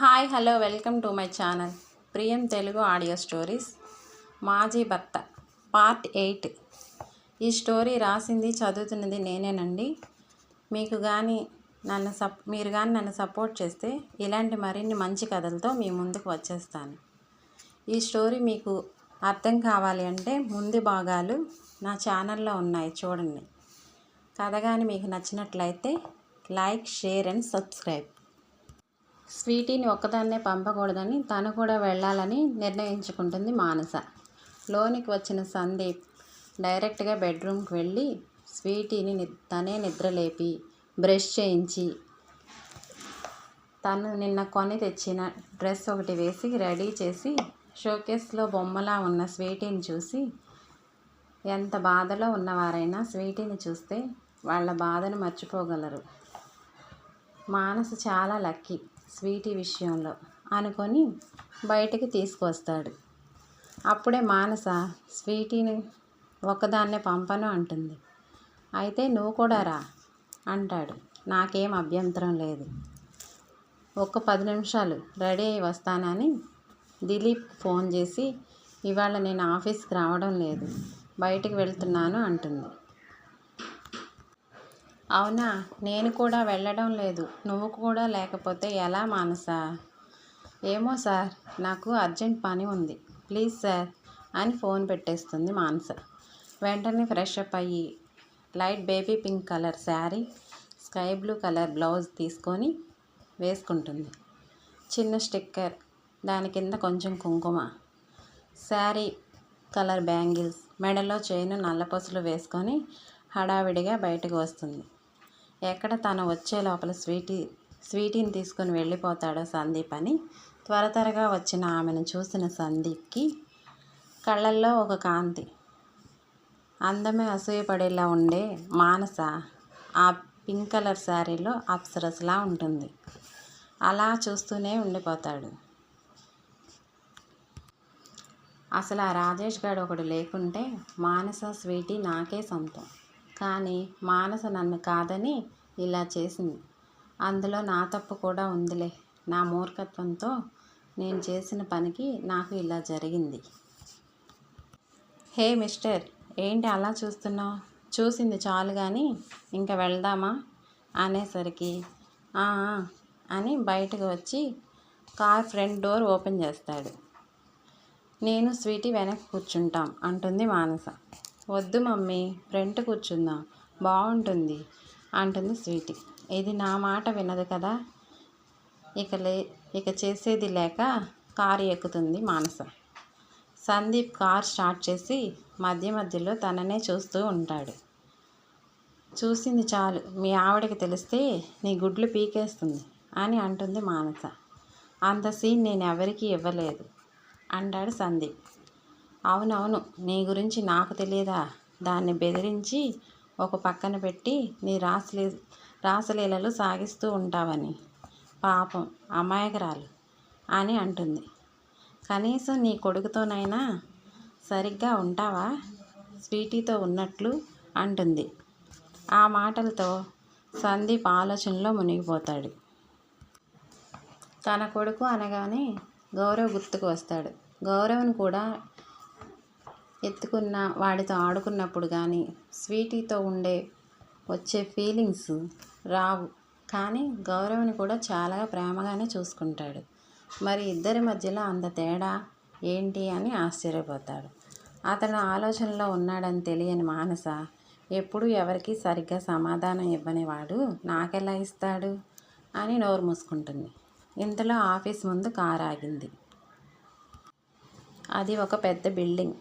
Hi hello welcome to my channel ప్రియం Telugu audio stories. మాజీ భర్త పార్ట్ 8. ఈ స్టోరీ రాసింది చదువుతున్నది నేనేనండి. మీరు కానీ నన్ను సపోర్ట్ చేస్తే ఇలాంటి మరిన్ని మంచి కథలతో మీ ముందుకు వచ్చేస్తాను. ఈ స్టోరీ మీకు అర్థం కావాలి అంటే ముందు భాగాలు నా ఛానల్లో ఉన్నాయి, చూడండి. కథ కానీ మీకు నచ్చినట్లయితే లైక్, షేర్ అండ్ సబ్స్క్రైబ్. స్వీటీని ఒక్కదాన్నే పంపకూడదని తను కూడా వెళ్ళాలని నిర్ణయించుకుంటుంది మానస. లోనికి వచ్చిన సందీప్ డైరెక్ట్గా బెడ్రూమ్కి వెళ్ళి స్వీటీని తనే నిద్రలేపి బ్రష్ చేయించి తను నిన్న కొని తెచ్చిన డ్రెస్ ఒకటి వేసి రెడీ చేసి షోకేస్లో బొమ్మలా ఉన్న స్వీటీని చూసి, ఎంత బాధలో ఉన్నవారైనా స్వీటీని చూస్తే వాళ్ళ బాధను మర్చిపోగలరు. మానస చాలా లక్కీ స్వీటీ విషయంలో అనుకొని బయటికి తీసుకొస్తాడు. అప్పుడే మానస స్వీటీని ఒకదాన్నే పంపను అంటుంది. అయితే నువ్వు కూడా రా అంటాడు. నాకేం అభ్యంతరం లేదు, ఒక 10 నిమిషాలు రెడీ అయి వస్తానని దిలీప్ ఫోన్ చేసి, ఇవాళ నేను ఆఫీస్కి రావడం లేదు, బయటికి వెళ్తున్నాను అంటుంది. అవునా, నేను కూడా వెళ్ళడం లేదు, నువ్వు కూడా లేకపోతే ఎలా మానస? ఏమో సార్, నాకు అర్జెంట్ పని ఉంది, ప్లీజ్ సార్ అని ఫోన్ పెట్టేస్తుంది మానస. వెంటనే ఫ్రెష్ అప్ అయ్యి light baby pink colour sari, sky blue colour blouse తీసుకొని వేసుకుంటుంది. చిన్న స్టిక్కర్, దాని కింద కొంచెం కుంకుమ, శారీ కలర్ బ్యాంగిల్స్, మెడలో చైను నల్లపొసలు వేసుకొని హడావిడిగా బయటకు వస్తుంది. ఎక్కడ తను వచ్చే లోపల స్వీటీని తీసుకొని వెళ్ళిపోతాడో సందీప్ అని త్వరగా వచ్చిన ఆమెను చూసిన సందీప్కి కళ్ళల్లో ఒక కాంతి. అందమే అసూయపడేలా ఉండే మానస ఆ పింక్ కలర్ శారీలో అప్సరసలా ఉంటుంది. అలా చూస్తూనే ఉండిపోతాడు. అసలు ఆ రాజేష్ గాడు ఒకడు లేకుంటే మానస స్వీటీ నాకే సొంతం. కానీ మానస నన్ను కాదని ఇలా చేసింది. అందులో నా తప్పు కూడా ఉందిలే. నా మూర్ఖత్వంతో నేను చేసిన పనికి నాకు ఇలా జరిగింది. హే మిస్టర్, ఏంటి అలా చూస్తున్నావు? చూసింది చాలు కానీ ఇంకా వెళ్దామా అనేసరికి అని బయటకు వచ్చి కార్ ఫ్రంట్ డోర్ ఓపెన్ చేస్తాడు. నేను స్వీటీ వెనక్కి కూర్చుంటాం అంటుంది మానస. వద్దు మమ్మీ, ఫ్రంట్ కూర్చుందాం, బాగుంటుంది అంటుంది స్వీటీ. ఇది నా మాట వినదు కదా. ఇక చేసేది లేక కారు ఎక్కుతుంది మానస. సందీప్ కార్ స్టార్ట్ చేసి మధ్యలో తననే చూస్తూ ఉంటాడు. చూసింది చాలు, మీ ఆవిడకి తెలిస్తే నీ గుడ్లు పీకేస్తుంది అని అంటుంది మానస. అంత సీన్ నేను ఎవరికీ ఇవ్వలేదు అంటాడు సందీప్. అవునవును, నీ గురించి నాకు తెలియదా? దాన్ని బెదిరించి ఒక పక్కన పెట్టి నీ రాసలీలలు సాగిస్తూ ఉంటావని. పాపం అమాయకురాలు అని అంటుంది. కనీసం నీ కొడుకుతోనైనా సరిగ్గా ఉంటావా స్వీటీతో ఉన్నట్లు అంటుంది. ఆ మాటలతో సందీప్ ఆలోచనలో మునిగిపోతాడు. తన కొడుకు అనగానే గౌరవ్ గుర్తుకు వస్తాడు. గౌరవ్ను కూడా ఎత్తుకున్న వాడితో ఆడుకున్నప్పుడు కానీ స్వీటీతో వచ్చే ఫీలింగ్స్ రావు. కానీ గౌరవ్ని కూడా చాలా ప్రేమగానే చూసుకుంటాడు. మరి ఇద్దరి మధ్యలో అంత తేడా ఏంటి అని ఆశ్చర్యపోతాడు. అతను ఆలోచనలో ఉన్నాడని తెలియని మానస ఎప్పుడు ఎవరికి సరిగ్గా సమాధానం ఇవ్వనివాడు నాకెలా ఇస్తాడు అని నోరు మూసుకుంటుంది. ఇంతలో ఆఫీస్ ముందు కారు ఆగింది. అది ఒక పెద్ద బిల్డింగ్.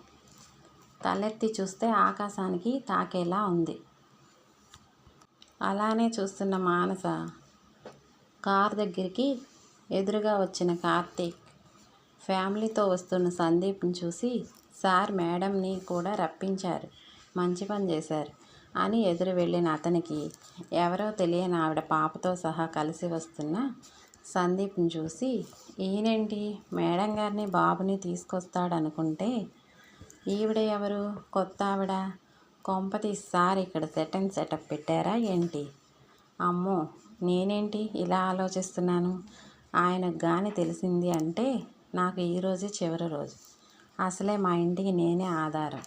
తలెత్తి చూస్తే ఆకాశానికి తాకేలా ఉంది. అలానే చూస్తున్న మానస కార్ దగ్గరికి ఎదురుగా వచ్చిన కార్తీక్ ఫ్యామిలీతో వస్తున్న సందీప్ని చూసి, సార్ మేడంని కూడా రప్పించారు, మంచి పని చేశారు అని ఎదురు వెళ్ళిన అతనికి ఎవరో తెలియని ఆవిడ పాపతో సహా కలిసి వస్తున్న సందీప్ని చూసి, ఈయనేంటి మేడం గారిని బాబుని తీసుకొస్తాడనుకుంటే ఈవిడ ఎవరు, కొత్త ఆవిడ? కొంపతీసి సార్ ఇక్కడ సెటప్ పెట్టారా ఏంటి? అమ్మో, నేనేంటి ఇలా ఆలోచిస్తున్నాను ఆయనకు కానీ తెలిసింది అంటే నాకు ఈరోజే చివరి రోజు, అసలే మా ఇంటికి నేనే ఆధారం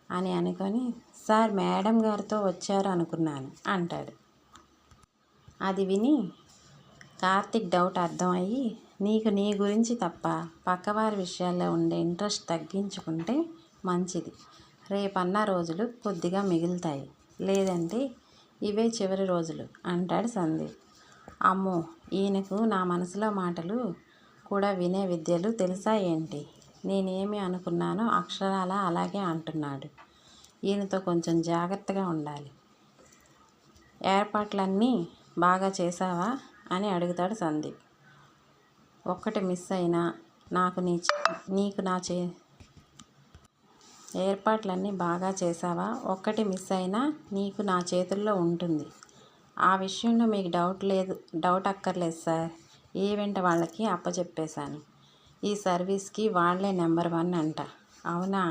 అని అనుకొని, సార్ మేడం గారితో వచ్చారు అనుకున్నాను అంటాడు. అది విని కార్తీక్ డౌట్ అర్థమయ్యి, నీకు నీ గురించి తప్ప పక్కవారి విషయాల్లో ఉండే ఇంట్రెస్ట్ తగ్గించుకుంటే మంచిది. రేపన్న రోజులు కొద్దిగా మిగులుతాయి, లేదంటే ఇవే చివరి రోజులు అంటాడు సందీప్. అమ్మో, ఈయనకు నా మనసులో మాటలు కూడా వినే విద్యలు తెలుసా ఏంటి? నేనేమి అనుకున్నానో అక్షరాలా అలాగే అంటున్నాడు. ఈయనతో కొంచెం జాగ్రత్తగా ఉండాలి. ఏర్పాట్లన్నీ బాగా చేశావా అని అడుగుతాడు సందీప్. ఒక్కటి మిస్ అయినా నీకు నా ఏర్పాట్లన్నీ బాగా చేశావా? ఒక్కటి మిస్ అయినా నీకు నా చేతుల్లో ఉంటుంది. ఆ విషయంలో మీకు డౌట్ అక్కర్లేదు సార్. ఈవెంట్ వాళ్ళకి అప్పచెప్పేశాను. ఈ సర్వీస్కి వాళ్ళే నెంబర్ 1 అంట. అవునా?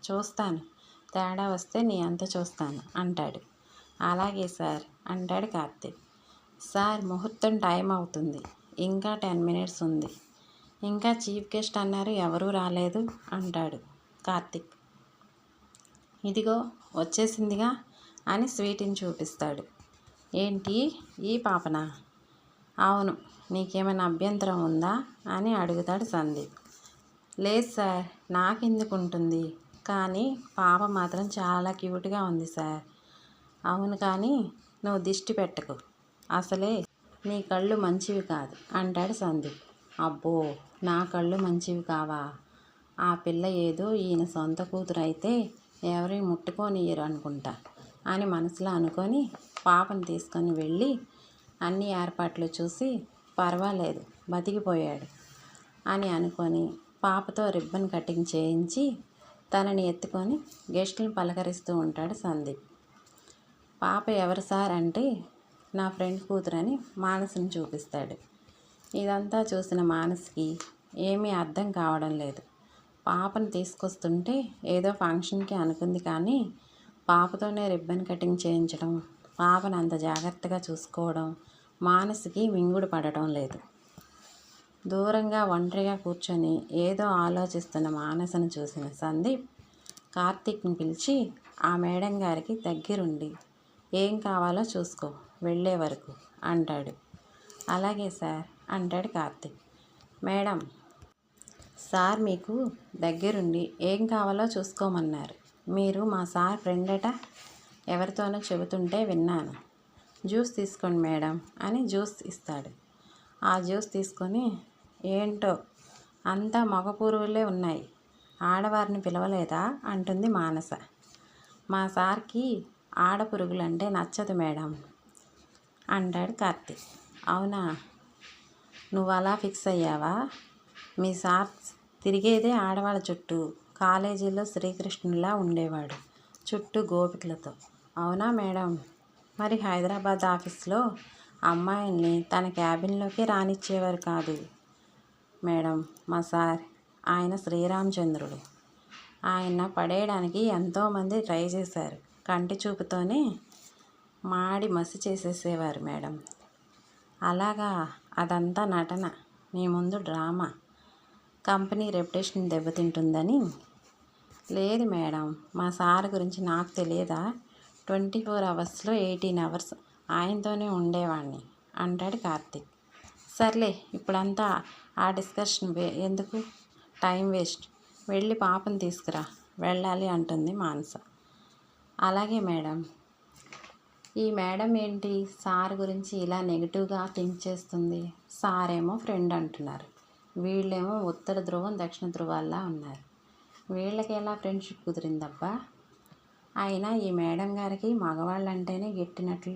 చూస్తాను. తేడా వస్తే నీ అంత చూస్తాను అంటాడు. అలాగే సార్ అంటాడు కార్తీక్. సార్, ముహూర్తం టైం అవుతుంది. ఇంకా 10 మినిట్స్ ఉంది. ఇంకా చీఫ్ గెస్ట్ అన్నారు, ఎవరూ రాలేదు అంటాడు కార్తీక్. ఇదిగో వచ్చేసిందిగా అని స్వీట్ని చూపిస్తాడు. ఏంటి, ఈ పాపనా? అవును. నీకేమైనా అభ్యంతరం ఉందా అని అడుగుతాడు సందీప్. లేదు సార్, నాకెందుకు ఉంటుంది, కానీ పాప మాత్రం చాలా క్యూట్గా ఉంది సార్. అవును, కానీ నువ్వు దిష్టి పెట్టకు, అసలే నీ కళ్ళు మంచివి కాదు అంటాడు సందీప్. అబ్బో, నా కళ్ళు మంచివి కావా? ఆ పిల్ల ఏదో ఈయన సొంత కూతురు అయితే ఎవరి ముట్టుకోనియ్యరు అనుకుంటా అని మనసులో అనుకొని పాపను తీసుకొని వెళ్ళి అన్ని ఏర్పాట్లు చూసి, పర్వాలేదు బతికిపోయాడు అని అనుకొని పాపతో రిబ్బన్ కటింగ్ చేయించి తనని ఎత్తుకొని గెస్టులను పలకరిస్తూ ఉంటాడు సందీప్. పాప ఎవరు సార్ అంటే, నా ఫ్రెండ్ కూతురని మానసుని చూపిస్తాడు. ఇదంతా చూసిన మానస్కి ఏమీ అర్థం కావడం లేదు. పాపను తీసుకొస్తుంటే ఏదో ఫంక్షన్కి అనుకుంది, కానీ పాపతోనే రిబ్బన్ కటింగ్ చేయించడం, పాపను అంత జాగ్రత్తగా చూసుకోవడం మానసుకి మింగుడు పడటం లేదు. దూరంగా ఒంటరిగా కూర్చొని ఏదో ఆలోచిస్తున్న మానసును చూసిన సందీప్ కార్తీక్ని పిలిచి, ఆ మేడం గారికి దగ్గరుండి ఏం కావాలో చూసుకో వెళ్ళే వరకు అంటాడు. అలాగే సార్ అంటాడు కార్తీక్. మేడం, సార్ మీకు దగ్గరుండి ఏం కావాలో చూసుకోమన్నారు. మీరు మా సార్ ఫ్రెండ్ అట, ఎవరితోనో చెబుతుంటే విన్నాను. జ్యూస్ తీసుకోండి మేడం అని జ్యూస్ ఇస్తాడు. ఆ జ్యూస్ తీసుకొని, ఏంటో అంతా మగ పురుగులే ఉన్నాయి, ఆడవారిని పిలవలేదా అంటుంది మానస. మా సార్కి ఆడపురుగులంటే నచ్చదు మేడం అంటాడు కార్తీక్. అవునా, నువ్వు అలా ఫిక్స్ అయ్యావా? మీ సార్ తిరిగేదే ఆడవాళ్ళ చుట్టూ, కాలేజీలో శ్రీకృష్ణులా ఉండేవాడు చుట్టూ గోపికలతో. అవునా మేడం? మరి హైదరాబాద్ ఆఫీస్లో అమ్మాయిల్ని తన క్యాబిన్లోకి రానిచ్చేవారు కాదు మేడం మా సార్. ఆయన శ్రీరామచంద్రుడు. ఆయన పడేయడానికి ఎంతోమంది ట్రై చేశారు, కంటి చూపుతోనే మాడి మసి చేసేసేవారు మేడం. అలాగా? అదంతా నటన, మీ ముందు డ్రామా, కంపెనీ రెప్యుటేషన్ దెబ్బతింటుందని. లేదు మేడం, మా సార్ గురించి నాకు తెలియదా? 24 అవర్స్లో 18 అవర్స్ ఆయనతోనే ఉండేవాడిని అంటాడు కార్తీక్. సర్లే, ఇప్పుడంతా ఆ డిస్కషన్ ఎందుకు, టైం వేస్ట్. వెళ్ళి పాపను తీసుకురా, వెళ్ళాలి అంటుంది మానస. అలాగే మేడం. ఈ మేడం ఏంటి సార్ గురించి ఇలా నెగిటివ్గా థింక్ చేస్తుంది? సారేమో ఫ్రెండ్ అంటున్నారు, వీళ్ళేమో ఉత్తర ధ్రువం దక్షిణ ధ్రువాల్లా ఉన్నారు. వీళ్ళకి ఎలా ఫ్రెండ్షిప్ కుదిరిందబ్బా? అయినా ఈ మేడం గారికి మగవాళ్ళంటేనే గిట్టినట్లు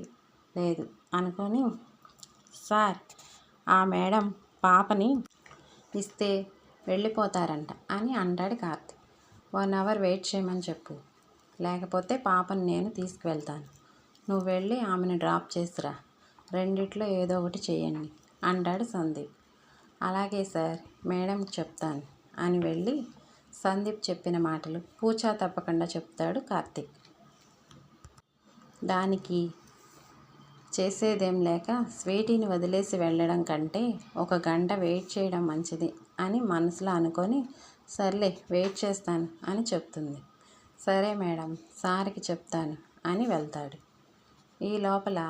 లేదు అనుకొని, సార్, ఆ మేడం పాపని ఇస్తే వెళ్ళిపోతారంట అని అంటాడు కార్తీక్. 1 అవర్ వెయిట్ చేయమని చెప్పు, లేకపోతే పాపని నేను తీసుకువెళ్తాను. నువ్వు వెళ్ళి ఆమెను డ్రాప్ చేసిరా, రెండిట్లో ఏదో ఒకటి చేయండి అంటాడు సందీప్. అలాగే సార్, మేడంకి చెప్తాను అని వెళ్ళి సందీప్ చెప్పిన మాటలు పూచా తప్పకుండా చెప్తాడు కార్తీక్. దానికి చేసేదేం లేక స్వీటీని వదిలేసి వెళ్ళడం కంటే 1 గంట వెయిట్ చేయడం మంచిది అని మనసులో అనుకొని సర్లే వెయిట్ చేస్తాను అని చెప్తుంది. సరే మేడం, సార్కి చెప్తాను అని వెళ్తాడు. ఈ లోపల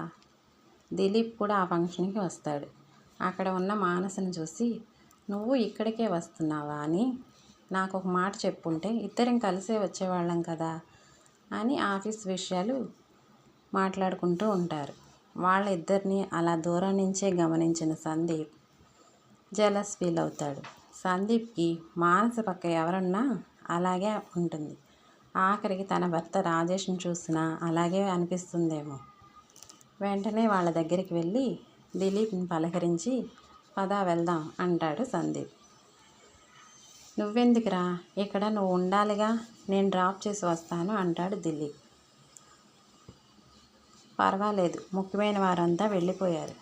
దిలీప్ కూడా ఆ ఫంక్షన్కి వస్తాడు. అక్కడ ఉన్న మానసను చూసి నువ్వు ఇక్కడికే వస్తున్నావా అని నాకు ఒక మాట చెప్పుంటే ఇద్దరం కలిసే వచ్చేవాళ్ళం కదా అని ఆఫీస్ విషయాలు మాట్లాడుకుంటూ ఉంటారు. వాళ్ళిద్దరినీ అలా దూరం నుంచే గమనించిన సందీప్ జెలస్ ఫీల్ అవుతాడు. సందీప్కి మానస పక్క ఎవరున్నా అలాగే ఉంటుంది. ఆఖరికి తన భర్త రాజేష్ని చూసినా అలాగే అనిపిస్తుందేమో. వెంటనే వాళ్ళ దగ్గరికి వెళ్ళి దిలీప్ని పలకరించి పద వెళ్దాం అంటాడు సందీప్. నువ్వెందుకురా, ఇక్కడ నువ్వు ఉండాలిగా, నేను డ్రాప్ చేసి వస్తాను అంటాడు దిలీప్. పర్వాలేదు, ముఖ్యమైన వారంతా వెళ్ళిపోయారు,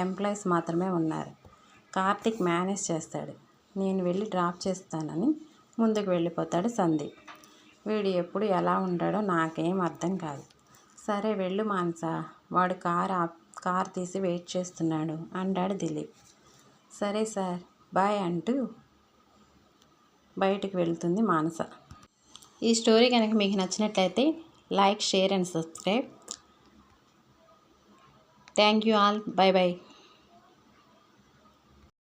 ఎంప్లాయీస్ మాత్రమే ఉన్నారు. కార్తిక్ మేనేజ్ చేస్తాడు, నేను వెళ్ళి డ్రాప్ చేస్తానని ముందుకు వెళ్ళిపోతాడు సందీప్. వీడు ఎప్పుడు ఎలా ఉంటాడో నాకేం అర్థం కాదు. సరే వెళ్ళు మానస, వాడు కార్ తీసి వెయిట్ చేస్తున్నాడు అంటాడు దిలీప్. సరే సార్, బాయ్ అంటూ బయటికి వెళ్తుంది మానస. ఈ స్టోరీ కనుక మీకు నచ్చినట్లయితే like, share and subscribe. Thank you all. By by.